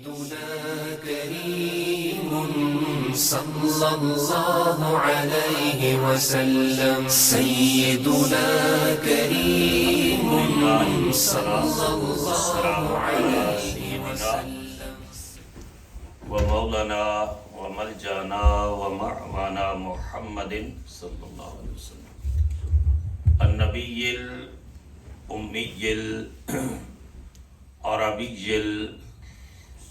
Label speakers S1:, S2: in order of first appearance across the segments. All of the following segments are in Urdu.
S1: سيدنا كريم صلى الله عليه وسلم سيدنا كريم صلى الله عليه وسلم
S2: ومولانا وملجانا ومعوانا محمد صلى الله عليه وسلم النبي الأمي العربي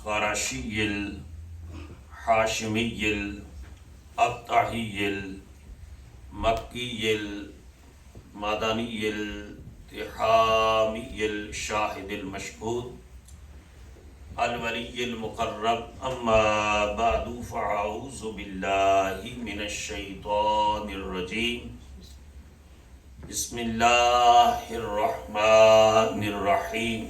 S2: القرشي الحاشمي الأبطحي المكي المدني التحامي الشاهد المشهود الولی المقرب اما بعد فاعوذ باللہ من الشیطان الرجیم بسم اللہ الرحمن الرحیم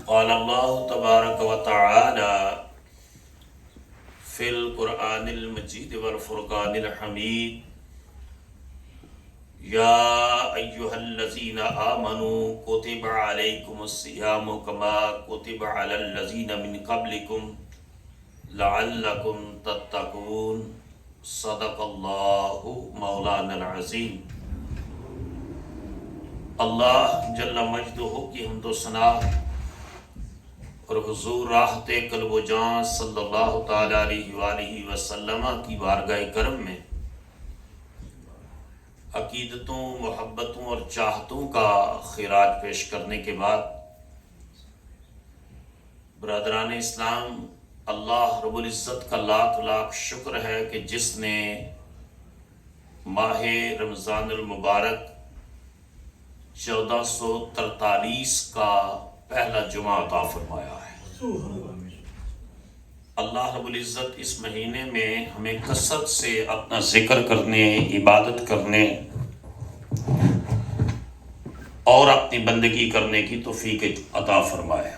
S2: قال اللہ تبارک و تعالی فی القرآن المجید والفرقان الحمید یا ایہا الذین آمنوا کتب علیکم الصیام کما کتب علی الذین من قبلکم لعلکم تتقون صدق اللہ مولانا العظیم۔ اللہ جل مجدہ کی حمد و ثنا اور حضور راحت قلب و جان صلی اللہ تعالی علیہ وآلہ وسلم کی بارگاہ کرم میں عقیدتوں، محبتوں اور چاہتوں کا خراج پیش کرنے کے بعد برادران اسلام، اللہ رب العزت کا لاکھ لاکھ شکر ہے کہ جس نے ماہ رمضان المبارک 1443 کا پہلا جمعہ عطا فرمایا ہے۔ اللہ رب العزت اس مہینے میں ہمیں کثرت سے اپنا ذکر کرنے، عبادت کرنے اور اپنی بندگی کرنے کی توفیق عطا فرمائے۔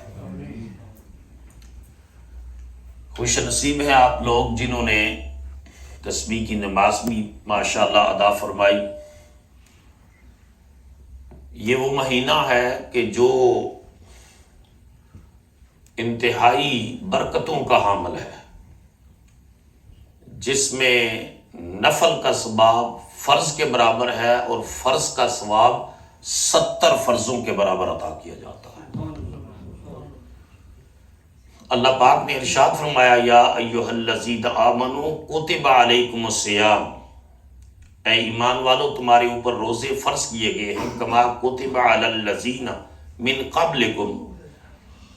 S2: خوش نصیب ہیں آپ لوگ جنہوں نے تسبیح کی نماز بھی ماشاءاللہ ادا فرمائی۔ یہ وہ مہینہ ہے کہ جو انتہائی برکتوں کا حامل ہے، جس میں نفل کا ثواب فرض کے برابر ہے اور فرض کا ثواب 70 فرضوں کے برابر عطا کیا جاتا ہے۔ اللہ پاک نے ارشاد فرمایا یا ایھا الذین آمنوا کتب علیکم الصیام، اے ایمان والو تمہارے اوپر روزے فرض کیے گئے ہیں، کما کتب علی الذین من قبلکم،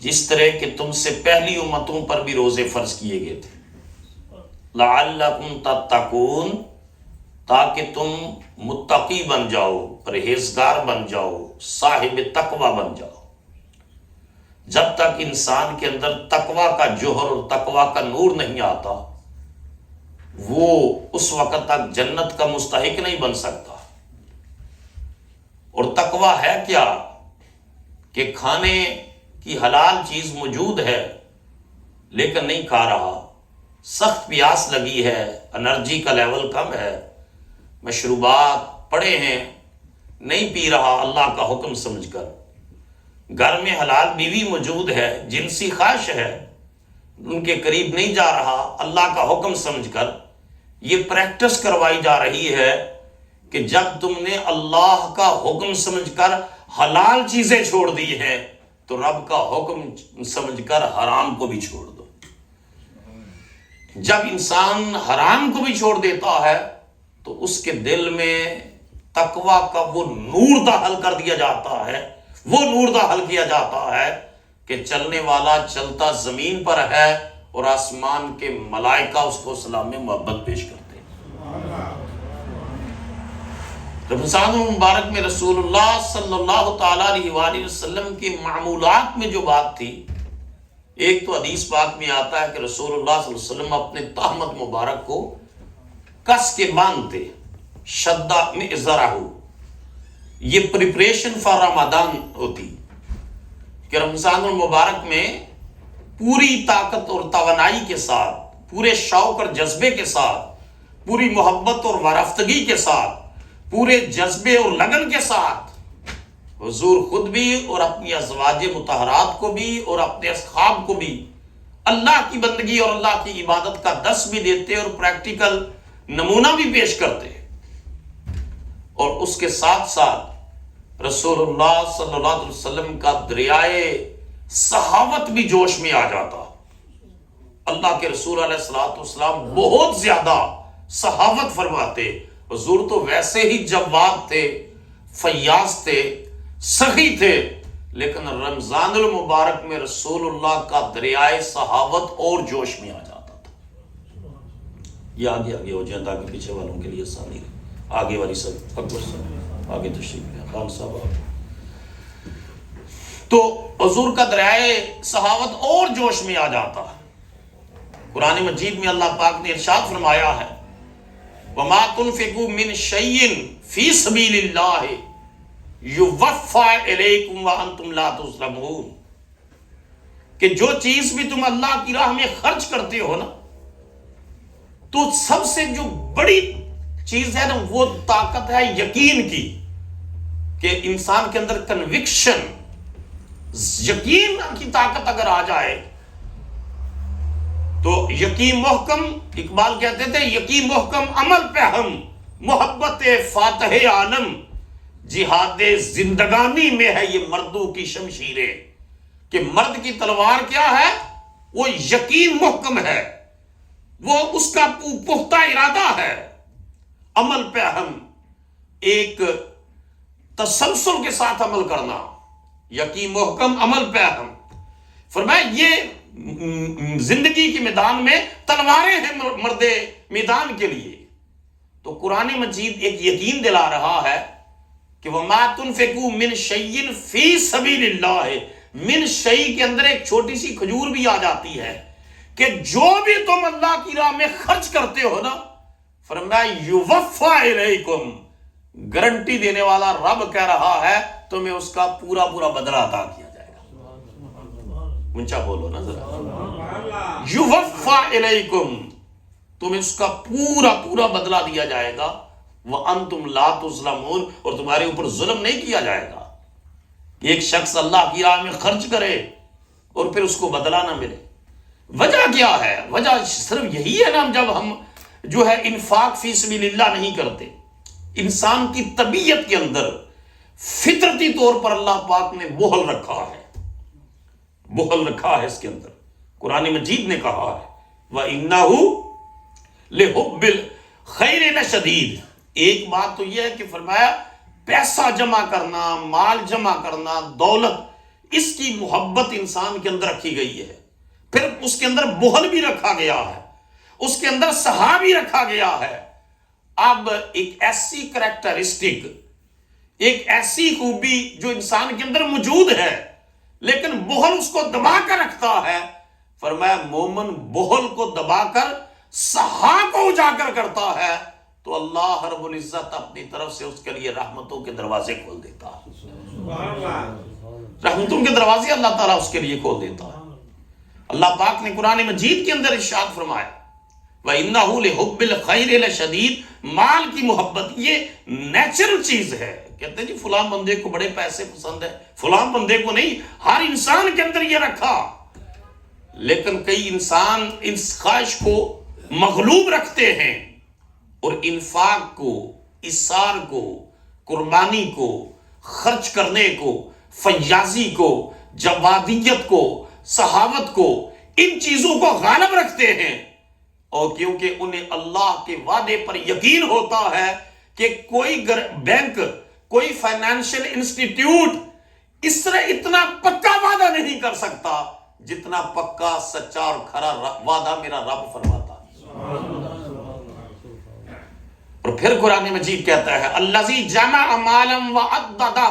S2: جس طرح کہ تم سے پہلی امتوں پر بھی روزے فرض کیے گئے تھے، لعلکم تتقون، تاکہ تم متقی بن جاؤ، پرہیزگار بن جاؤ، صاحب تقوی بن جاؤ۔ جب تک انسان کے اندر تقوی کا جوہر اور تقوی کا نور نہیں آتا، وہ اس وقت تک جنت کا مستحق نہیں بن سکتا۔ اور تقوی ہے کیا؟ کہ کھانے کی حلال چیز موجود ہے لیکن نہیں کھا رہا، سخت پیاس لگی ہے، انرجی کا لیول کم ہے، مشروبات پڑے ہیں، نہیں پی رہا اللہ کا حکم سمجھ کر، گھر میں حلال بیوی موجود ہے، جنسی خواہش ہے، ان کے قریب نہیں جا رہا اللہ کا حکم سمجھ کر۔ یہ پریکٹس کروائی جا رہی ہے کہ جب تم نے اللہ کا حکم سمجھ کر حلال چیزیں چھوڑ دی ہیں تو رب کا حکم سمجھ کر حرام کو بھی چھوڑ دو۔ جب انسان حرام کو بھی چھوڑ دیتا ہے تو اس کے دل میں تقوی کا وہ نور داخل کر دیا جاتا ہے، وہ نور داخل کیا جاتا ہے کہ چلنے والا چلتا زمین پر ہے اور آسمان کے ملائکہ اس کو سلام محبت پیش کرتے ہیں۔ رمضان المبارک میں رسول اللہ صلی اللہ تعالیٰ علیہ وآلہ وسلم کی معمولات میں جو بات تھی، ایک تو حدیث پاک میں آتا ہے کہ رسول اللہ صلی اللہ علیہ وسلم اپنے تہمت مبارک کو کس کے باندھتے، شدہ میں ازرہ، یہ پریپریشن فار رمضان ہوتی کہ رمضان المبارک میں پوری طاقت اور توانائی کے ساتھ، پورے شوق اور جذبے کے ساتھ، پوری محبت اور وارفتگی کے ساتھ، پورے جذبے اور لگن کے ساتھ حضور خود بھی اور اپنی ازواج مطہرات کو بھی اور اپنے اصحاب کو بھی اللہ کی بندگی اور اللہ کی عبادت کا درس بھی دیتے اور پریکٹیکل نمونہ بھی پیش کرتے، اور اس کے ساتھ ساتھ رسول اللہ صلی اللہ علیہ وسلم کا دریائے صحابت بھی جوش میں آ جاتا۔ اللہ کے رسول علیہ الصلوۃ والسلام بہت زیادہ صحابت فرماتے۔ حضور تو ویسے ہی جواد تھے، فیاض تھے، سخی تھے، لیکن رمضان المبارک میں رسول اللہ کا دریائے صحابت اور جوش میں آ جاتا تھا۔ یہ آگے ہو جائیں تاکہ پیچھے والوں کے لیے آسانی رہے۔ آگے والی سب اکبر صاحب آگے تشریف لیں، خان صاحب آگے۔ تو حضور کا دریائے صحابت اور جوش میں آ جاتا۔ قرآن مجید میں اللہ پاک نے ارشاد فرمایا ہے وَمَا تُنْفِقُوا مِنْ شَيْءٍ فِي سَبِيلِ اللَّهِ یوفیٰ الیکم وانتم لا تظلمون، کہ جو چیز بھی تم اللہ کی راہ میں خرچ کرتے ہو نا، تو سب سے جو بڑی چیز ہے نا وہ طاقت ہے یقین کی، کہ انسان کے اندر کنوکشن، یقین کی طاقت اگر آ جائے تو یقین محکم، اقبال کہتے تھے یقین محکم عمل پہ ہم، محبت فاتح عالم جہاد زندگانی میں ہے یہ مردوں کی شمشیریں، کہ مرد کی تلوار کیا ہے؟ وہ یقین محکم ہے، وہ اس کا پختہ ارادہ ہے، عمل پہ ہم، ایک تسلسل کے ساتھ عمل کرنا، یقین محکم عمل پہ ہم۔ فرمایا یہ زندگی کے میدان میں تلواریں ہیں مرد میدان کے لیے۔ تو قرآن مجید ایک یقین دلا رہا ہے کہ وَمَا تُنْفِقُوا مِنْ شَيْءٍ فِي سَبِيلِ اللَّهِ، من شَيْءٍ کے اندر ایک چھوٹی سی کھجور بھی آ جاتی ہے، کہ جو بھی تم اللہ کی راہ میں خرچ کرتے ہو نا، فرمایا یوفیٰ الیکم، گارنٹی دینے والا رب کہہ رہا ہے تمہیں اس کا پورا بدلہ عطا کیا جائے گا۔ اونچا بولو نا ذرا، یوفیٰ الیکم، تمہیں اس کا پورا بدلہ دیا جائے گا، وَأَنْتُمْ لَا تُظْلَمُونَ، اور تمہارے اوپر ظلم نہیں کیا جائے گا۔ ایک شخص اللہ کی راہ میں خرچ کرے اور پھر اس کو بدلہ نہ ملے، وجہ کیا ہے؟ وجہ صرف یہی ہے نا، جب ہم جو ہے انفاق فی سبیل اللہ نہیں کرتے، انسان کی طبیعت کے اندر فطرتی طور پر اللہ پاک نے بخل رکھا ہے اس کے اندر۔ قرآن مجید نے کہا ہے وَإِنَّهُ لِحُبِّ الْخَيْرِ لَشَدِيدٌ۔ ایک بات تو یہ ہے کہ فرمایا پیسہ جمع کرنا، مال جمع کرنا، دولت، اس کی محبت انسان کے اندر رکھی گئی ہے، پھر اس کے اندر بخل بھی رکھا گیا ہے، اس کے اندر سخا بھی رکھا گیا ہے۔ اب ایک ایسی کریکٹرسٹک، ایک ایسی خوبی جو انسان کے اندر موجود ہے لیکن بخل اس کو دبا کر رکھتا ہے، فرمایا مومن بخل کو دبا کر سخا کو اجاگر کرتا ہے تو اللہ رب العزت اپنی طرف سے اس کے لیے رحمتوں کے دروازے کھول دیتا ہے۔ رحمتوں کے دروازے اللہ تعالیٰ اس کے لیے کھول دیتا ہے۔ اللہ پاک نے قرآن مجید کے اندر ارشاد فرمایا وَإِنَّهُ لِحُبِّ الْخَيْرِ لَشَدِيدٌ، مال کی محبت یہ نیچرل چیز ہے۔ کہتے ہیں جی فلاں بندے کو بڑے پیسے پسند ہے، فلاں بندے کو نہیں، ہر انسان کے اندر یہ رکھا، لیکن کئی انسان اس خواہش کو مغلوب رکھتے ہیں اور انفاق کو، اثار کو، قربانی کو، خرچ کرنے کو، فیاضی کو، جوادیت کو، صحابت کو، ان چیزوں کو غالب رکھتے ہیں، اور کیونکہ انہیں اللہ کے وعدے پر یقین ہوتا ہے کہ کوئی بینک، کوئی فائنینشیل انسٹیٹیوٹ اس طرح اتنا پکا وعدہ نہیں کر سکتا جتنا پکا، سچا اور کھرا وعدہ میرا رب فرماتا ہے۔ اور پھر قرآن مجید کہتا ہے الذی جمع مالا وعددہ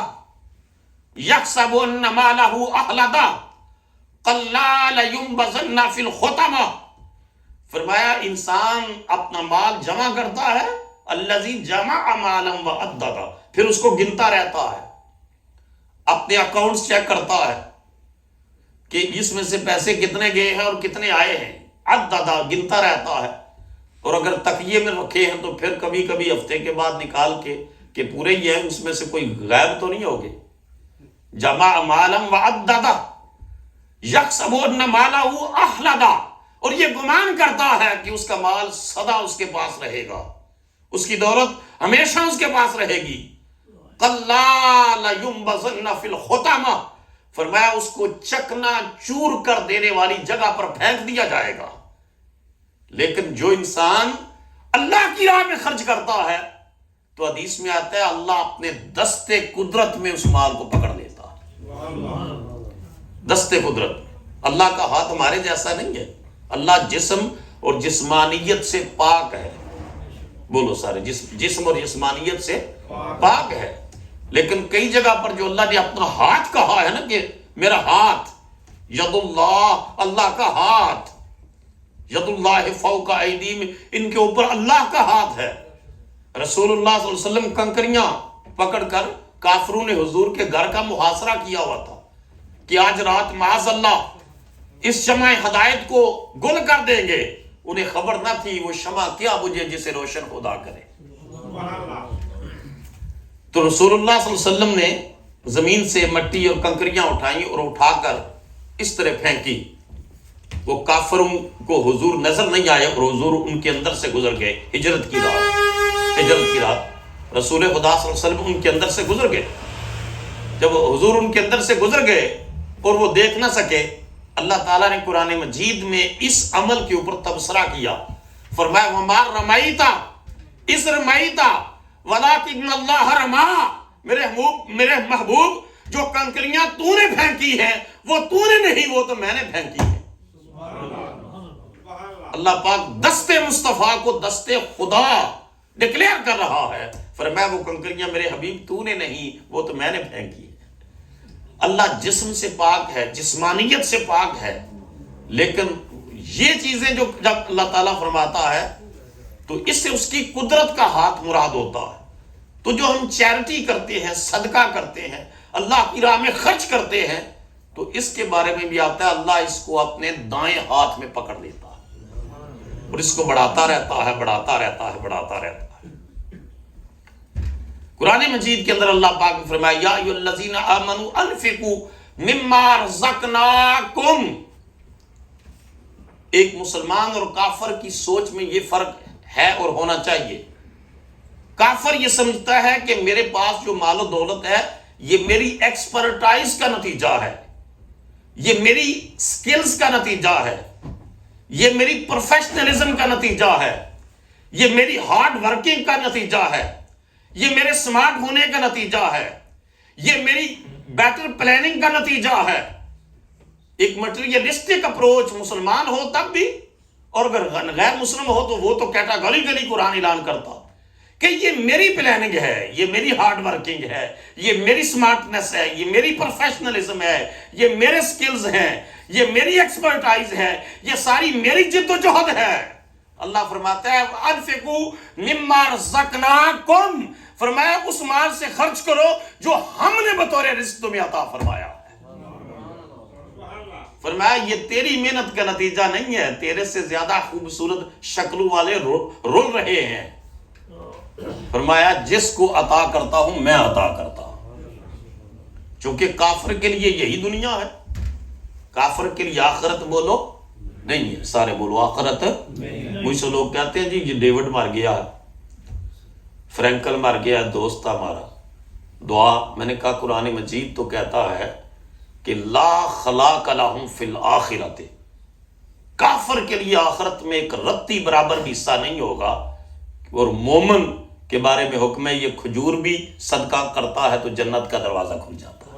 S2: یحسب ان مالہ اخلدہ کلا لینبذن فی الحطمہ۔ فرمایا انسان اپنا مال جمع کرتا ہے، الذی جمع مالا وعددہ، پھر اس کو گنتا رہتا ہے، اپنے اکاؤنٹس چیک کرتا ہے کہ اس میں سے پیسے کتنے گئے ہیں اور کتنے آئے ہیں، عددہ گنتا رہتا ہے، اور اگر تقیے میں رکھے ہیں تو پھر کبھی کبھی ہفتے کے بعد نکال کے کہ پورے ہی ہیں، اس میں سے کوئی غائب تو نہیں ہوگے، جمع مالا وعددہ یحسب ان مالہ اخلدہ، اور یہ گمان کرتا ہے کہ اس کا مال سدا اس کے پاس رہے گا، اس کی دولت ہمیشہ اس کے پاس رہے گی۔ کَلَّا لَيُنبَذَنَّ فِي الْحُطَمَةِ، فرمایا اس کو چکنا چور کر دینے والی جگہ پر پھینک دیا جائے گا۔ لیکن جو انسان اللہ کی راہ میں خرچ کرتا ہے تو حدیث میں آتا ہے اللہ اپنے دستے قدرت میں اس مال کو پکڑ لیتا ہے۔ دستے قدرت، اللہ کا ہاتھ ہمارے جیسا نہیں ہے، اللہ جسم اور جسمانیت سے پاک ہے، بولو سارے، جسم اور جسمانیت سے پاک ہے، لیکن کئی جگہ پر جو اللہ نے اپنا ہاتھ کہا ہے نا کہ میرا ہاتھ، ید اللہ، اللہ کا ہاتھ، ید اللہ فوق ایدیہم، ان کے اوپر اللہ کا ہاتھ ہے۔ رسول اللہ صلی اللہ علیہ وسلم کنکریاں پکڑ کر کافروں نے حضور کے گھر کا محاصرہ کیا ہوا تھا کہ آج رات معاذ اللہ اس شمع ہدایت کو گل کر دیں گے، انہیں خبر نہ تھی وہ شمع کیا بجھے جسے روشن خدا کرے۔ تو رسول اللہ صلی اللہ علیہ وسلم نے زمین سے مٹی اور کنکریاں اٹھائیں اور اٹھا کر اس طرح پھینکی، وہ کافروں کو حضور نظر نہیں آئے اور حضور ان کے اندر سے گزر گئے۔ ہجرت کی رات رسول خدا صلی اللہ علیہ وسلم ان کے اندر سے گزر گئے۔ جب حضور ان کے اندر سے گزر گئے اور وہ دیکھ نہ سکے، اللہ تعالیٰ نے قرآن مجید میں اس عمل کے اوپر تبصرہ کیا، فرمایا وَمَا رَمَيْتَ إِذْ رَمَيْتَ وَلَكِنَّ اللَّهَ رَمَى، میرے محبوب جو کنکریاں تو نے پھینکی ہیں وہ تو نے نہیں، وہ تو میں نے پھینکی ہے۔ اللہ پاک دستے مصطفیٰ کو دستے خدا ڈکلیئر کر رہا ہے، فرمایا وہ کنکریاں میرے حبیب تو نے نہیں، وہ تو میں نے پھینکی ہے۔ اللہ جسم سے پاک ہے، جسمانیت سے پاک ہے، لیکن یہ چیزیں جو جب اللہ تعالیٰ فرماتا ہے تو اس سے اس کی قدرت کا ہاتھ مراد ہوتا ہے۔ تو جو ہم چیریٹی کرتے ہیں، صدقہ کرتے ہیں، اللہ کی راہ میں خرچ کرتے ہیں، تو اس کے بارے میں بھی آتا ہے اللہ اس کو اپنے دائیں ہاتھ میں پکڑ لیتا ہے اور اس کو بڑھاتا رہتا ہے، بڑھاتا رہتا ہے، بڑھاتا رہتا ہے۔ قرآن مجید کے اندر اللہ پاک نے فرمایا یا ایھا الذین آمنوا انفقوا مما رزقناکم۔ ایک مسلمان اور کافر کی سوچ میں یہ فرق ہے اور ہونا چاہیے۔ کافر یہ سمجھتا ہے کہ میرے پاس جو مال و دولت ہے یہ میری ایکسپرٹائز کا نتیجہ ہے، یہ میری سکلز کا نتیجہ ہے، یہ میری پروفیشنلزم کا نتیجہ ہے، یہ میری ہارڈ ورکنگ کا نتیجہ ہے، یہ میرے سمارٹ ہونے کا نتیجہ ہے، یہ میری بیٹر پلاننگ کا نتیجہ ہے۔ ایک مٹیریلسٹک اپروچ مسلمان ہو تب بھی، اور اگر غیر مسلم ہو تو وہ تو کیٹاگوریکلی قرآن اعلان کرتا کہ یہ میری پلاننگ ہے، یہ میری ہارڈ ورکنگ ہے، یہ میری سمارٹنس ہے، یہ میری پروفیشنلزم ہے، یہ میرے سکلز ہیں، یہ میری ایکسپرٹائز ہے، یہ ساری میری جد و جہد ہے۔ اللہ فرماتا ہے انفقوا مما رزقناکم، فرمایا اس مال سے خرچ کرو جو ہم نے بطور رزق تمہیں عطا فرمایا ہے۔ فرمایا یہ تیری محنت کا نتیجہ نہیں ہے، تیرے سے زیادہ خوبصورت شکلوں والے رول رہے ہیں۔ فرمایا جس کو عطا کرتا ہوں میں عطا کرتا ہوں، چونکہ کافر کے لیے یہی دنیا ہے، کافر کے لیے آخرت بولو نہیں ہے، سارے بولو آخرت۔ مجھ سے لوگ کہتے ہیں جی یہ ڈیوڈ مر گیا، فرینکل مر گیا، دوست تھا ہمارا، دعا۔ میں نے کہا قرآن مجید تو کہتا ہے کہ لا خلاق لہم فی الآخرۃ، کافر کے لیے آخرت میں ایک رتی برابر بھی حصہ نہیں ہوگا، اور مومن کے بارے میں حکم ہے یہ کھجور بھی صدقہ کرتا ہے تو جنت کا دروازہ کھل جاتا ہے۔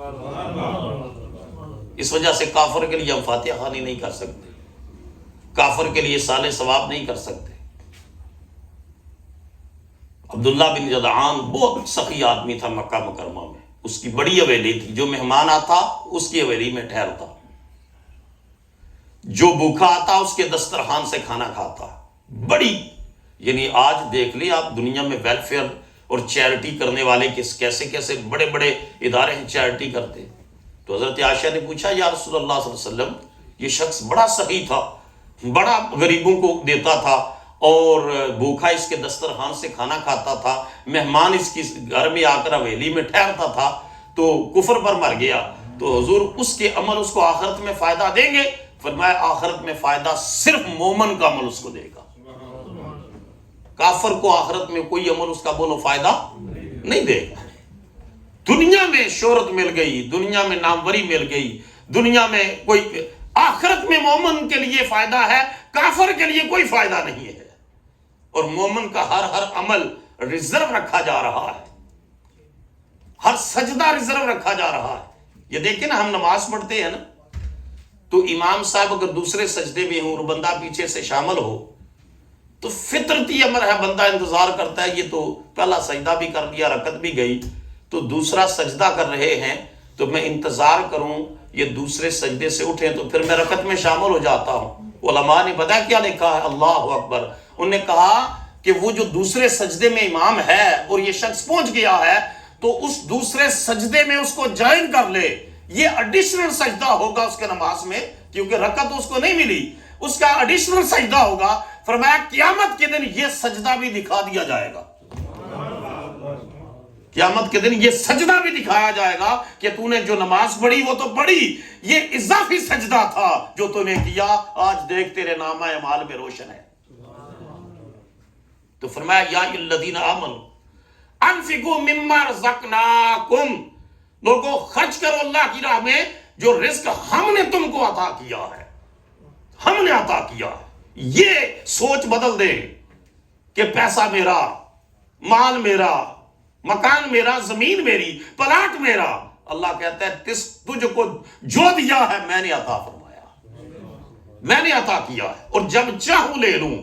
S2: اس وجہ سے کافر کے لیے ہم فاتحہ خوانی نہیں کر سکتے، کافر کے لیے صالح ثواب نہیں کر سکتے۔ عبداللہ بن جدعان بہت سخی آدمی تھا مکہ مکرمہ میں، اس کی بڑی حویلی تھی، جو مہمان آتا اس کی حویلی میں ٹھہرتا، جو بھوکا آتا اس کے دسترخوان سے کھانا کھاتا۔ بڑی، یعنی آج دیکھ لیں آپ دنیا میں ویلفیئر اور چیریٹی کرنے والے کیسے کیسے بڑے بڑے ادارے ہیں چیریٹی کرتے۔ تو حضرت عائشہ نے پوچھا یا رسول اللہ صلی اللہ علیہ وسلم یہ شخص بڑا سخی تھا، بڑا غریبوں کو دیتا تھا اور بھوکا اس کے دسترخوان سے کھانا کھاتا تھا، مہمان اس کی گھر میں آ کر حویلی میں ٹھہرتا تھا، تو کفر پر مر گیا، تو حضور اس کے عمل اس کو آخرت میں فائدہ دیں گے؟ فرمایا آخرت میں فائدہ صرف مومن کا عمل اس کو دے گا، کافر کو آخرت میں کوئی عمل اس کا بولو فائدہ نہیں دے گا۔ دنیا میں شہرت مل گئی، دنیا میں ناموری مل گئی، دنیا میں کوئی، آخرت میں مومن کے لیے فائدہ ہے، کافر کے لیے کوئی فائدہ نہیں ہے۔ اور مومن کا ہر عمل ریزرو رکھا جا رہا ہے، ہر سجدہ ریزرو رکھا جا رہا ہے۔ یہ دیکھیں نا، ہم نماز پڑھتے ہیں نا، تو امام صاحب اگر دوسرے سجدے میں ہوں اور بندہ پیچھے سے شامل ہو تو فطرتی امر ہے، بندہ انتظار کرتا ہے یہ تو پہلا سجدہ بھی کر لیا، رکعت بھی گئی، تو دوسرا سجدہ کر رہے ہیں تو میں انتظار کروں یہ دوسرے سجدے سے اٹھیں تو پھر میں رکعت میں شامل ہو جاتا ہوں۔ علماء نے پتہ کیا لکھا ہے؟ اللہ اکبر، انہوں نے کہا کہ وہ جو دوسرے سجدے میں امام ہے اور یہ شخص پہنچ گیا ہے تو اس دوسرے سجدے میں اس کو جوائن کر لے، یہ ایڈیشنل سجدہ ہوگا اس کے نماز میں، کیونکہ رکعت اس کو نہیں ملی، اس کا ایڈیشنل سجدہ ہوگا۔ فرمایا قیامت کے دن یہ سجدہ بھی دکھا دیا جائے گا، قیامت کے دن یہ سجدہ بھی دکھایا جائے گا کہ تو نے جو نماز پڑھی وہ تو پڑھی، یہ اضافی سجدہ تھا جو تو نے کیا، آج دیکھ تیرے نامہ اعمال میں روشن ہے۔ تو فرمایا یا الذین آمنوا انفقوا مما رزقناکم، لوگوں خرچ کرو اللہ کی راہ میں جو رزق ہم نے تم کو عطا کیا ہے، ہم نے عطا کیا ہے۔ یہ سوچ بدل دے کہ پیسہ میرا، مال میرا، مکان میرا، زمین میری، پلاٹ میرا۔ اللہ کہتا ہے تجھ کو جو دیا ہے میں نے عطا فرمایا، میں نے عطا کیا ہے، اور جب چاہوں لے لوں۔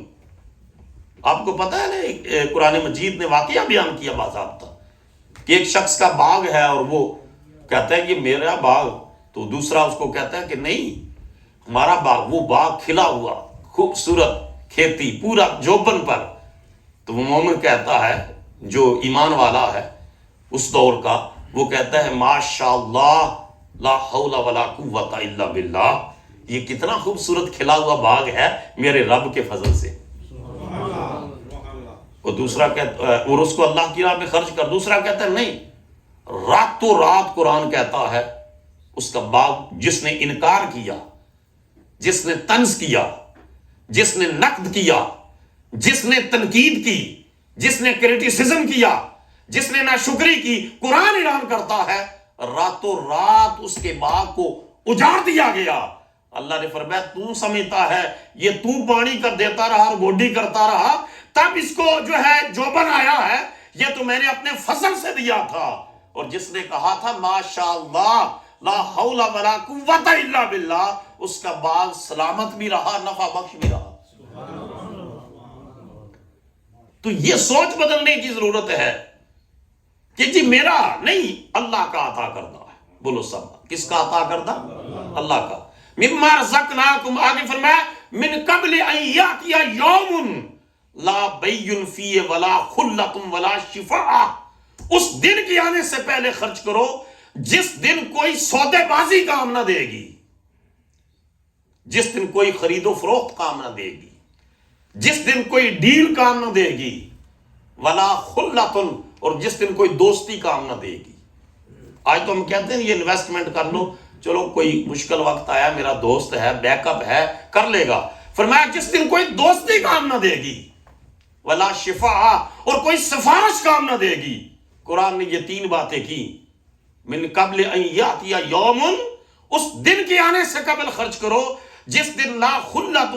S2: آپ کو پتہ ہے نا، قرآن مجید نے واقعہ بیان کیا باضابطہ کہ ایک شخص کا باغ ہے اور وہ کہتا ہے یہ میرا باغ، تو دوسرا اس کو کہتا ہے کہ نہیں ہمارا باغ، وہ باغ کھلا ہوا خوبصورت کھیتی پورا جوبن پر۔ تو وہ مومن کہتا ہے جو ایمان والا ہے اس دور کا، وہ کہتا ہے ماشاءاللہ لا حول ولا قوت الا باللہ، یہ کتنا خوبصورت کھلا ہوا باغ ہے میرے رب کے فضل سے۔ اور دوسرا کہتا ہے اور اس کو اللہ کی راہ میں خرچ کر، دوسرا کہتا ہے نہیں، راتوں رات قرآن کہتا ہے اس کا باغ جس نے انکار کیا، جس نے طنز کیا، جس نے نقد کیا، جس نے تنقید کی، جس نے کرٹیسزم کیا، جس نے ناشکری کی، قرآن اعلان کرتا ہے راتوں رات اس کے باغ کو اجاڑ دیا گیا۔ اللہ نے فرمایا تو سمجھتا ہے یہ تو پانی کر دیتا رہا اور گوڈی کرتا رہا، تب اس کو جو ہے جوبن آیا ہے، یہ تو میں نے اپنے فضل سے دیا تھا۔ اور جس نے کہا تھا ماشاءاللہ لا حول ولا قوت الا باللہ، اس کا باغ سلامت بھی رہا، نفع بخش بھی رہا۔ تو یہ سوچ بدلنے کی ضرورت ہے کہ جی میرا نہیں، اللہ کا عطا کردہ ہے۔ بولو سب، کس کا عطا کردہ؟ اللہ کا۔ مما رزقناکم، آگے فرمایا من قبل ان یاتی یوم لا بیع فیہ ولا خلۃ ولا شفاعہ، اس دن کے آنے سے پہلے خرچ کرو جس دن کوئی سودے بازی کام نہ دے گی، جس دن کوئی خرید و فروخت کام نہ دے گی، جس دن کوئی ڈیل کام نہ دے گی، ولا خلۃ، اور جس دن کوئی دوستی کام نہ دے گی۔ آج تو ہم کہتے ہیں یہ انویسٹمنٹ کر لو، چلو کوئی مشکل وقت آیا میرا دوست ہے، بیک اپ ہے، کر لے گا۔ فرمایا جس دن کوئی دوستی کام نہ دے گی، ولا شفاعہ، اور کوئی سفارش کام نہ دے گی۔ قرآن نے یہ تین باتیں کی، من قبل ان یاتی یوم، اس دن کے آنے سے قبل خرچ کرو جس دن لا خلۃ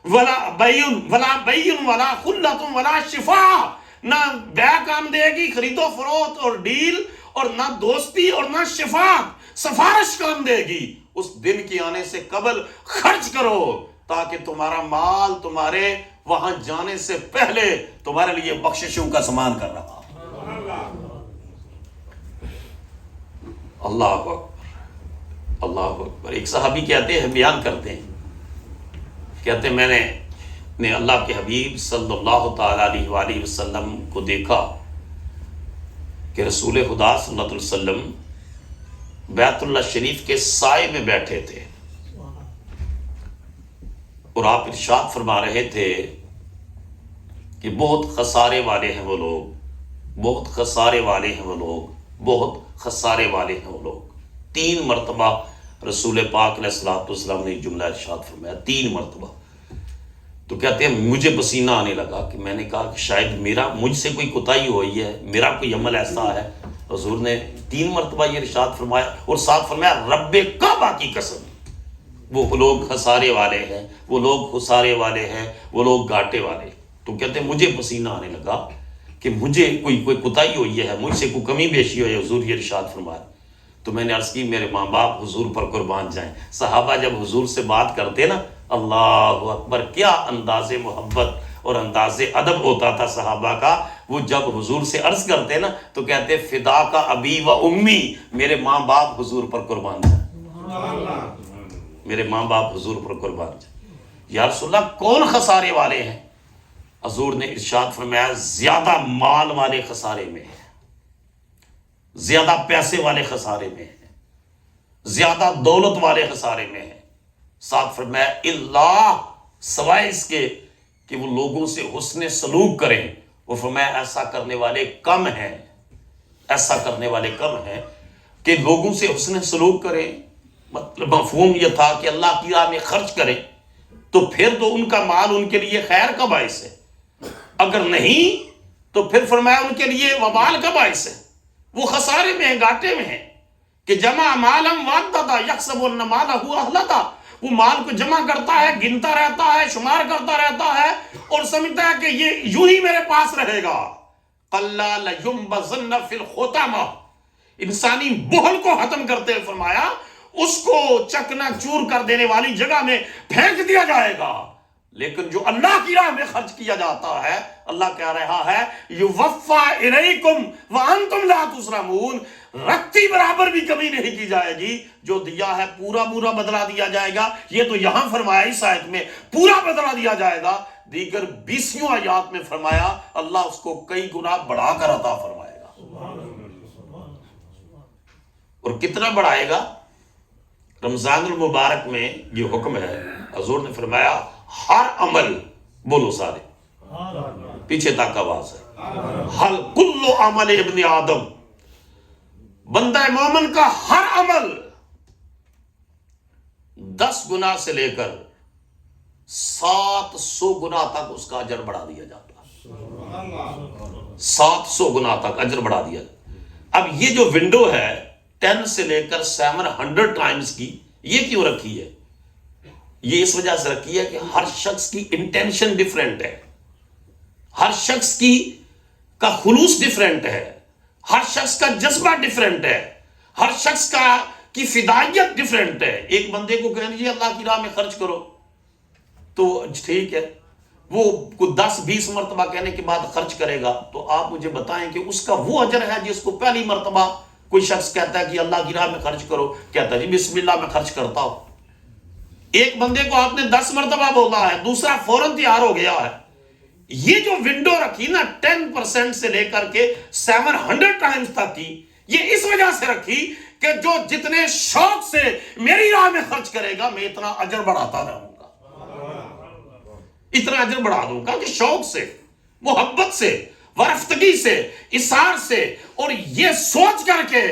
S2: ولا بیع ولا خلۃ ولا شفاعہ، نہ بیع کام دے گی، خرید و فروخت اور ڈیل، اور نہ دوستی اور نہ شفاعت، سفارش کام دے گی۔ اس دن کے آنے سے قبل خرچ کرو تاکہ تمہارا مال تمہارے وہاں جانے سے پہلے تمہارے لیے بخششوں کا سامان کر رہا۔ اللہ اکبر، اللہ اکبر۔ ایک صحابی کہتے ہیں، بیان کرتے ہیں، کہتے ہیں میں نے اللہ کے حبیب صلی اللہ تعالیٰ علیہ وآلہ وسلم کو دیکھا کہ رسول خدا صلی اللہ علیہ وسلم بیت اللہ شریف کے سائے میں بیٹھے تھے، اور آپ ارشاد فرما رہے تھے کہ بہت خسارے والے ہیں وہ لوگ، بہت خسارے والے ہیں وہ لوگ، بہت خسارے والے ہیں وہ لوگ۔ 3 مرتبہ رسول پاک علیہ الصلوۃ والسلام نے جملہ ارشاد فرمایا، 3 مرتبہ۔ تو کہتے ہیں مجھے پسینہ آنے لگا کہ میں نے کہا کہ شاید مجھ سے کوئی کوتاہی ہوئی ہے، میرا کوئی عمل ایسا ہے۔ حضور نے 3 مرتبہ یہ ارشاد فرمایا اور ساتھ فرمایا رب کعبہ کی قسم، وہ لوگ خسارے والے ہیں، وہ لوگ خسارے والے ہیں، وہ لوگ گھاٹے والے۔ تو کہتے ہیں مجھے پسینہ آنے لگا کہ مجھے کوئی کوتاہی ہوئی ہے، مجھ سے کوئی کمی بیشی ہوئی ہے۔ حضور یہ ارشاد فرمایا تو میں نے عرض کی میرے ماں باپ حضور پر قربان جائیں۔ صحابہ جب حضور سے بات کرتے نا، اللہ اکبر، کیا انداز محبت اور انداز ادب ہوتا تھا صحابہ کا۔ وہ جب حضور سے عرض کرتے نا تو کہتے فدا کا ابی و امی، میرے ماں باپ حضور پر قربان جائیں، میرے ماں باپ حضور پر قربان جائیں۔ یا رسول اللہ کون خسارے والے ہیں؟ حضور نے ارشاد فرمایا زیادہ مال والے خسارے میں ہیں، زیادہ پیسے والے خسارے میں ہیں، زیادہ دولت والے خسارے میں ہیں۔ ساتھ فرمایا اللہ، سوائے اس کے کہ وہ لوگوں سے حسن سلوک کریں، اور فرمایا ایسا کرنے والے کم ہیں، ایسا کرنے والے کم ہیں کہ لوگوں سے حسن سلوک کریں۔ مطلب مفہوم یہ تھا کہ اللہ کی راہ میں خرچ کریں تو پھر تو ان کا مال ان کے لیے خیر کا باعث ہے، اگر نہیں تو پھر فرمایا ان کے لیے وبال کا باعث ہے، وہ خسارے میں ہیں، گھاٹے میں ہیں۔ کہ جمع مالم وعددا یحسب ان مالہ اخلدا، وہ مال کو جمع کرتا ہے، گنتا رہتا ہے، شمار کرتا رہتا ہے اور سمجھتا ہے کہ یہ یوں ہی میرے پاس رہے گا۔ کلا لینبذن فی الحطمہ، انسانی بہل کو ختم کرتے ہوئے فرمایا اس کو چکنا چور کر دینے والی جگہ میں پھینک دیا جائے گا۔ لیکن جو اللہ کی راہ میں خرچ کیا جاتا ہے، اللہ کہہ رہا ہے یوفا الیکم وانتم لا تظلمون، رتی برابر بھی کمی نہیں کی جائے گی، جو دیا ہے پورا پورا بدلہ دیا جائے گا۔ یہ تو یہاں فرمایا اس آیت میں پورا بدلہ دیا جائے گا، دیگر 20 آیات میں فرمایا اللہ اس کو کئی گنا بڑھا کر عطا فرمائے گا۔ اور کتنا بڑھائے گا؟ رمضان المبارک میں یہ حکم ہے، حضور نے فرمایا ہر عمل، بولو سارے پیچھے تک آواز ہے، ہر کل عمل ابن آدم، بندہ مومن کا ہر عمل 10 گنا سے لے کر 700 گنا تک اس کا اجر بڑھا دیا جاتا ہے، 700 گنا تک اجر بڑھا دیا جاتا۔ اب یہ جو ونڈو ہے 10 سے لے کر 700 ٹائمز کی، یہ کیوں رکھی ہے؟ یہ اس وجہ سے رکھی ہے کہ ہر شخص کی انٹینشن ڈیفرنٹ ہے، ہر شخص کا خلوص ڈیفرنٹ ہے، ہر شخص کا جذبہ ڈیفرنٹ ہے، ہر شخص کی فدائیت ڈیفرنٹ ہے۔ ایک بندے کو کہہ دیجیے اللہ کی راہ میں خرچ کرو تو ٹھیک ہے، وہ 10-20 مرتبہ کہنے کے بعد خرچ کرے گا، تو آپ مجھے بتائیں کہ اس کا وہ اجر ہے جس کو پہلی مرتبہ کوئی شخص کہتا ہے کہ اللہ کی راہ میں خرچ کرو، کہتا ہے جی بسم اللہ میں خرچ کرتا ہوں۔ ایک بندے کو آپ نے 10 مرتبہ بولا ہے، دوسرا فوراً تیار ہو گیا ہے۔ یہ جو ونڈو رکھی نا 10% سے لے کر کے 700 ٹائمز تک کی، یہ اس وجہ سے رکھی کہ جو جتنے شوق سے میری راہ میں خرچ کرے گا میں اتنا اجر بڑھاتا رہوں گا، اتنا اجر بڑھا دوں گا، کہ شوق سے، محبت سے، ورفتگی سے، اثار سے، اور یہ سوچ کر کے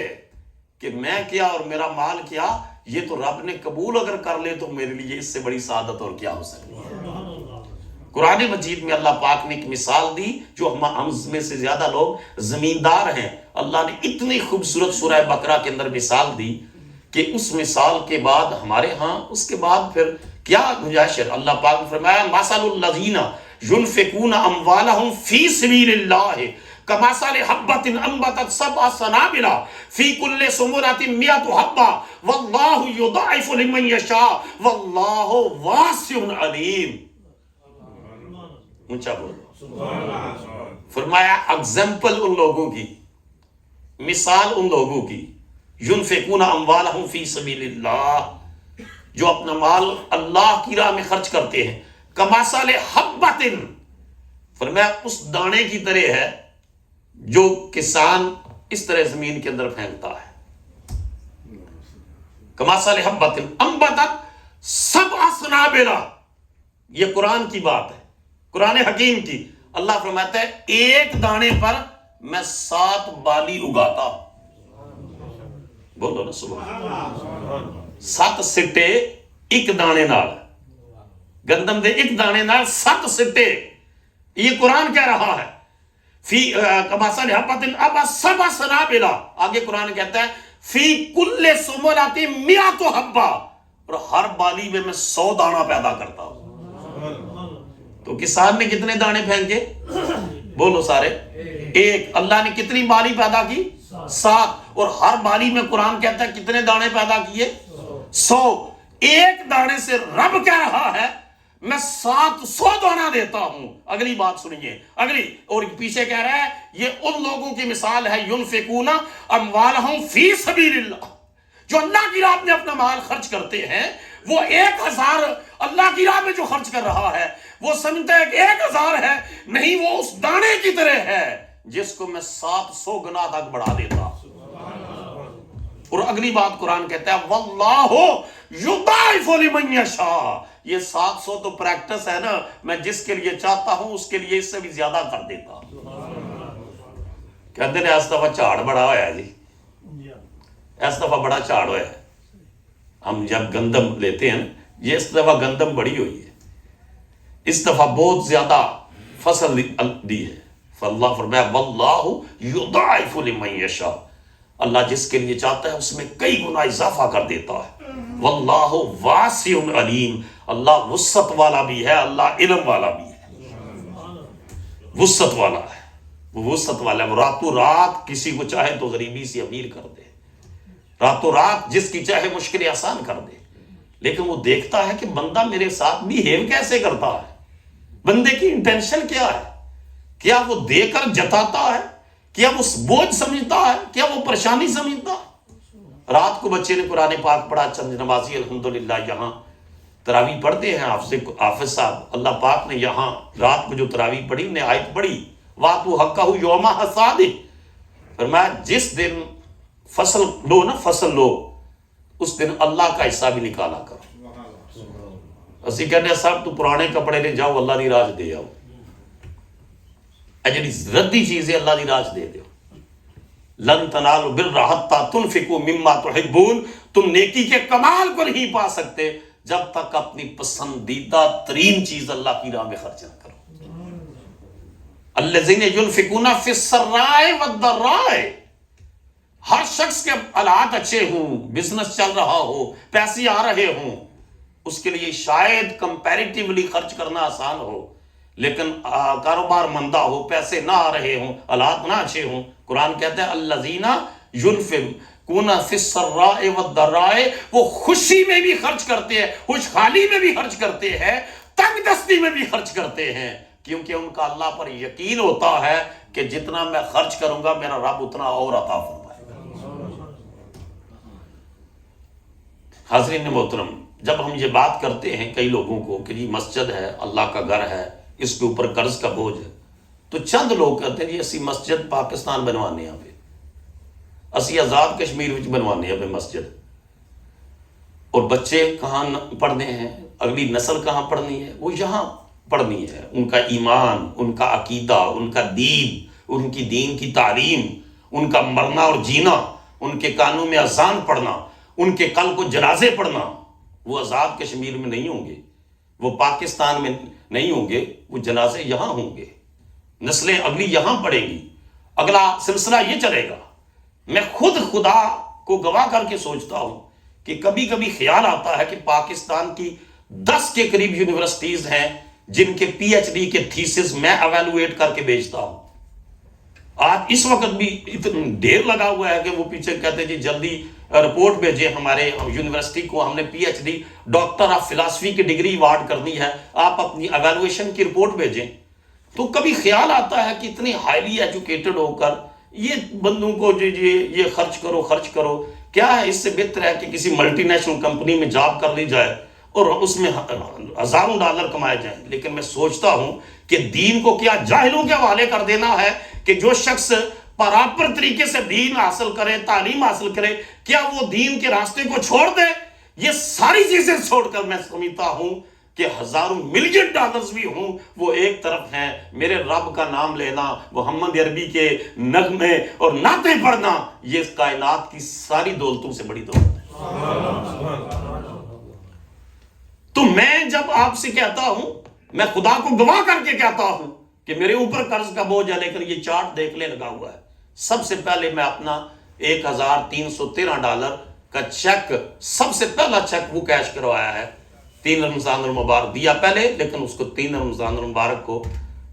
S2: کہ میں کیا اور میرا مال کیا، یہ تو رب نے قبول اگر کر لے تو میرے لیے اس سے بڑی سعادت اور کیا ہو سکتی ہے۔ قرآن مجید میں اللہ پاک نے ایک مثال دی، جو ہم میں سے زیادہ لوگ زمیندار ہیں، اللہ نے اتنی خوبصورت سورہ بقرہ کے اندر مثال دی کہ اس مثال کے بعد ہمارے ہاں اس کے بعد پھر کیا گنجائش ہے؟ اللہ پاک نے فرمایا مثل الذین ينفقون اموالهم فی سبیل اللہ کمثل حبۃ انبتت 7 سنابل فی کل سنبلۃ 100 حبۃ واللہ یضاعف لمن یشاء واللہ واسع علیم۔ اونچا بولو۔ فرمایا اگزامپل ان لوگوں کی، مثال ان لوگوں کی، ينفقون اموالهم فی سبیل اللہ، جو اپنا مال اللہ کی راہ میں خرچ کرتے ہیں، کمثل حبۃ، فرمایا اس دانے کی طرح ہے جو کسان اس طرح زمین کے اندر پھینکتا ہے، کمثل حبۃ انبتت 7 سنابل، یہ قرآن کی بات ہے، قرآن حکیم کی۔ اللہ فرماتا ہے ایک دانے پر میں 7 بالی اگاتا ہوں، بولو نا سبحان اللہ. 7 سٹے ایک دانے نال, گندم دے ایک دانے نال 7 سٹے. یہ قرآن کہہ رہا ہے فی کماسل حبۃ ابا 7 سنابلا. آگے قرآن کہتا ہے فی کل سنبلۃ 100 حبہ, اور ہر بالی میں 100 دانہ پیدا کرتا ہوں. تو کسان نے کتنے دانے پھینکے؟ بولو سارے. ایک. اللہ نے کتنی بالی پیدا کی؟ 7. اور ہر بالی میں قرآن کہتا ہے کتنے دانے پیدا کیے؟ 100. ایک دانے سے رب کہہ رہا ہے میں 700 دانہ دیتا ہوں. اگلی بات سنیے, اگلی. اور پیچھے کہہ رہا ہے یہ ان لوگوں کی مثال ہے ينفقون اموالهم فی سبیل اللہ, جو اللہ کی راہ میں اپنا مال خرچ کرتے ہیں. وہ 1000 اللہ کی راہ میں جو خرچ کر رہا ہے وہ سمجھتا ہے کہ 1000 ہے, نہیں, وہ اس دانے کی طرح ہے جس کو میں 700 گنا تک بڑھا دیتا. اور اگلی بات قرآن کہتا ہے واللہ یضاعف لمن یشاء. یہ 700 تو پریکٹس ہے نا, میں جس کے لیے چاہتا ہوں اس کے لیے اس سے بھی زیادہ کر دیتا ہوں. کہتے ہیں اس دفعہ جھاڑ بڑا ہوا ہے جی, اس دفعہ بڑا جھاڑ ہوا ہے. ہم جب گندم لیتے ہیں, یہ اس دفعہ گندم بڑی ہوئی ہے, اس دفعہ بہت زیادہ فصل دی ہے. فاللہ فرمایا واللہ یضاعف لمن یشاء. اللہ جس کے لیے چاہتا ہے اس میں کئی گنا اضافہ کر دیتا ہے. واللہ واسع علیم. اللہ وسعت والا بھی ہے, اللہ علم والا بھی ہے. وسعت والا ہے, وہ وسعت والا ہے. وہ راتوں رات کسی کو چاہے تو غریبی سے امیر کر دے, راتوں رات جس کی چاہے مشکلیں آسان کر دے. لیکن وہ دیکھتا ہے کہ بندہ میرے ساتھ بیہیو کیسے کرتا ہے, بندے کی انٹینشن کیا ہے, کیا وہ دے کر جتاتا ہے, کیا وہ بوجھ سمجھتا ہے, کیا وہ پریشانی سمجھتا ہے. رات کو بچے نے قرآن پاک پڑھا, چند نمازی الحمدللہ یہاں تراویح پڑھتے ہیں. حافظ صاحب اللہ پاک نے یہاں رات کو جو تراویح پڑھی انہیں آیت پڑھی وَآتُوا حَقَّهُ یوم حصادہ. فرمایا جس دن فصل لو نا, فصل لو, اس دن اللہ کا حصہ بھی نکالا کرو. اسی کہنے صاحب تو پرانے کپڑے لے جاؤ, اللہ دی راج دے آؤ, اجلی ردی چیزیں اللہ دی راج دے دو. لن تنالوا البر حتی تنفقوا مما تحبون. تم نیکی کے کمال کو نہیں پا سکتے جب تک اپنی پسندیدہ ترین چیز اللہ کی راہ میں خرچ نہ کرو. الذین ينفقون فی السراء والضراء. ہر شخص کے حالات اچھے ہوں, بزنس چل رہا ہو, پیسے آ رہے ہوں, اس کے لیے شاید کمپیریٹیولی خرچ کرنا آسان ہو. لیکن کاروبار مندہ ہو, پیسے نہ آ رہے ہوں, حالات نہ اچھے ہوں, قرآن کہتا ہے الذین ينفقون فی السراء والضراء. وہ خوشی میں بھی خرچ کرتے ہیں, خوشحالی میں بھی خرچ کرتے ہیں, تنگ دستی میں بھی خرچ کرتے ہیں, کیونکہ ان کا اللہ پر یقین ہوتا ہے کہ جتنا میں خرچ کروں گا میرا رب اتنا اور عطا فرمائے. حاضرین محترم, جب ہم یہ بات کرتے ہیں کئی لوگوں کو کہ یہ مسجد ہے, اللہ کا گھر ہے, اس کے اوپر قرض کا بوجھ ہے, تو چند لوگ کہتے ہیں اسی مسجد پاکستان بنوانے ہیں, اسی آزاد کشمیر وچ بنوانے ہیں مسجد, اور بچے کہاں پڑھنے ہیں, اگلی نسل کہاں پڑھنی ہے, وہ یہاں پڑھنی ہے. ان کا ایمان, ان کا عقیدہ, ان کا دین, ان کی دین کی تعلیم, ان کا مرنا اور جینا, ان کے کانوں میں اذان پڑھنا, ان کے کل کو جنازے پڑھنا, وہ آزاد کشمیر میں نہیں ہوں گے, وہ پاکستان میں نہیں ہوں گے, وہ جنازے یہاں ہوں گے, نسلیں اگلی یہاں پڑھیں گی, اگلا سلسلہ یہ چلے گا. میں خود خدا کو گواہ کر کے سوچتا ہوں کہ کبھی کبھی خیال آتا ہے کہ پاکستان کی 10 کے قریب یونیورسٹیز ہیں جن کے پی ایچ ڈی کے تھیسس میں ایویلویٹ کر کے بیچتا ہوں. آج اس وقت بھی اتنا ڈیر لگا ہوا ہے کہ وہ پیچھے کہتے ہیں جی جلدی رپورٹ بھیجیں ہمارے یونیورسٹی کو, ہم نے P H D doctor of philosophy کی ڈگری ایوارڈ کرنی ہے, آپ اپنی ایویلویشن کی رپورٹ بھیجیں. تو کبھی خیال آتا ہے کہ اتنی ہائیلی ایجوکیٹڈ ہو کر یہ بندوں کو یہ خرچ کرو, کیا ہے اس سے بہتر ہے کہ کسی ملٹی نیشنل کمپنی میں جاب کر لی جائے اور اس میں ہزاروں ڈالر کمائے جائیں. لیکن میں سوچتا ہوں کہ دین کو کیا جاہلوں کے حوالے کر دینا ہے کہ جو شخص پراپر طریقے سے دین حاصل کرے, تعلیم حاصل کرے, کیا وہ دین کے راستے کو چھوڑ دے؟ یہ ساری چیزیں چھوڑ کر میں سمجھتا ہوں کہ ہزاروں ملین ڈالرز بھی ہوں وہ ایک طرف ہیں، میرے رب کا نام لینا، محمد عربی کے نغمے اور نعتیں پڑھنا، یہ کائنات کی ساری دولتوں سے بڑی دولت ہے۔ تو میں جب آپ سے کہتا ہوں، میں خدا کو گواہ کر کے کہتا ہوں کہ میرے اوپر قرض کا بوجھ ہے، لیکن یہ چارٹ دیکھ لے لگا ہوا ہے۔ سب سے پہلے میں اپنا $1313 کا چیک، سب سے پہلا چیک وہ کیش کروایا ہے، 3 رمضان المبارک دیا پہلے، لیکن اس کو 3 رمضان المبارک کو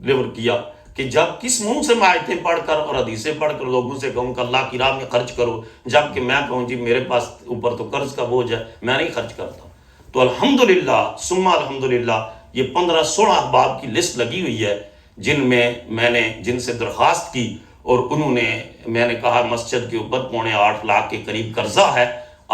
S2: ڈلیور کیا کہ جب کس منہ سے میں آیتیں پڑھ کر اور حدیثیں پڑھ کر لوگوں سے کہوں کہ اللہ کی راہ میں خرچ کرو، جب کہ میں کہوں جی میرے پاس اوپر تو قرض کا بوجھ ہے، میں نہیں خرچ کرتا۔ تو الحمدللہ ثم الحمدللہ یہ 15-16 احباب کی لسٹ لگی ہوئی ہے جن میں میں نے جن سے درخواست کی، اور انہوں نے، میں نے کہا مسجد کے اوپر 8.25 لاکھ کے قریب قرضہ ہے،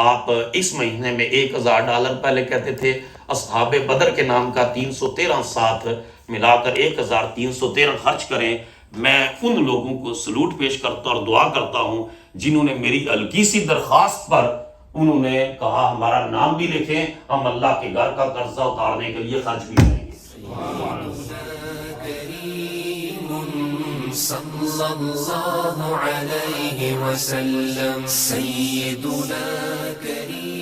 S2: آپ اس مہینے میں $1000 پہلے کہتے تھے، اصحاب بدر کے نام کا 313 ساتھ ملا کر 1313 خرچ کریں۔ میں ان لوگوں کو سلوٹ پیش کرتا اور دعا کرتا ہوں جنہوں نے میری ہلکی سی درخواست پر انہوں نے کہا ہمارا نام بھی لکھیں، ہم اللہ کے گھر کا قرضہ اتارنے کے لیے خرچ بھی کریں گے۔
S1: صلی اللہ علیہ وسلم سیدنا کریم